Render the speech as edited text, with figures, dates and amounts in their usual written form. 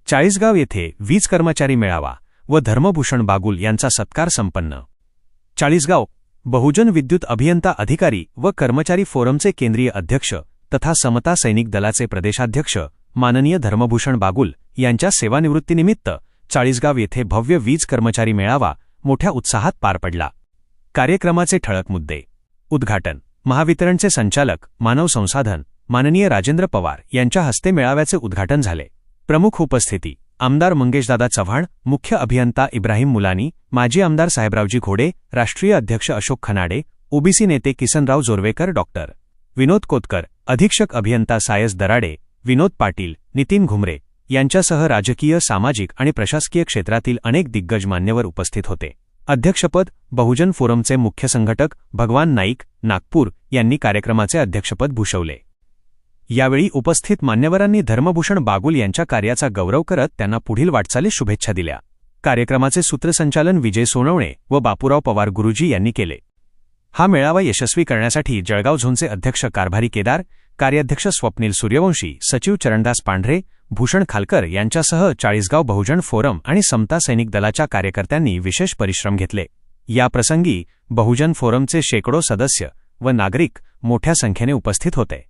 चाळीसगाव येथे वीज कर्मचारी मेळावा व धर्मभूषण बागुल यांचा सत्कार संपन्न। चाळीसगाव बहुजन विद्युत अभियंता अधिकारी व कर्मचारी फोरमचे केंद्रीय अध्यक्ष तथा समता सैनिक दलाचे प्रदेशाध्यक्ष माननीय धर्मभूषण बागुल यांच्या सेवानिवृत्तीनिमित्त चाळीसगाव येथे भव्य वीज कर्मचारी मेळावा मोठ्या उत्साहात पार पडला। कार्यक्रमाचे ठळक मुद्दे। उद्घाटन महावितरणचे संचालक मानव संसाधन माननीय राजेंद्र पवार यांच्या हस्ते मेळाव्याचे उद्घाटन झाले। प्रमुख उपस्थिती आमदार मंगेशदादा चव्हाण, मुख्य अभियंता इब्राहिम मुलानी, माजी आमदार साहेबरावजी घोडे, राष्ट्रीय अध्यक्ष अशोक खनाडे, ओबीसी नेते किसनराव जोरवेकर, डॉक्टर विनोद कोतकर, अधीक्षक अभियंता सायस दराडे, विनोद पाटील, नितीन घुमरे यांच्यासह राजकीय, सामाजिक आणि प्रशासकीय क्षेत्रातील अनेक दिग्गज मान्यवर उपस्थित होते। अध्यक्षपद बहुजन फोरमचे मुख्य संघटक भगवान नाईक, नागपूर यांनी कार्यक्रमाचे अध्यक्षपद भूषवले। यावेळी उपस्थित मान्यवरांनी धर्मभूषण बागुल यांच्या कार्याचा गौरव करत त्यांना पुढील वाटचालीस शुभेच्छा दिल्या। कार्यक्रमाचे सूत्रसंचालन विजय सोनवणे व बापूराव पवार गुरुजी यांनी केले। हा मेळावा यशस्वी करण्यासाठी जळगाव झोनचे अध्यक्ष कारभारी केदार, कार्याध्यक्ष स्वप्नील सूर्यवंशी, सचिव चरणदास पांढरे, भूषण खालकर यांच्यासह चाळीसगाव बहुजन फोरम आणि समता सैनिक दलाच्या कार्यकर्त्यांनी विशेष परिश्रम घेतले। या प्रसंगी बहुजन फोरमचे शेकडो सदस्य व नागरिक मोठ्या संख्येने उपस्थित होते।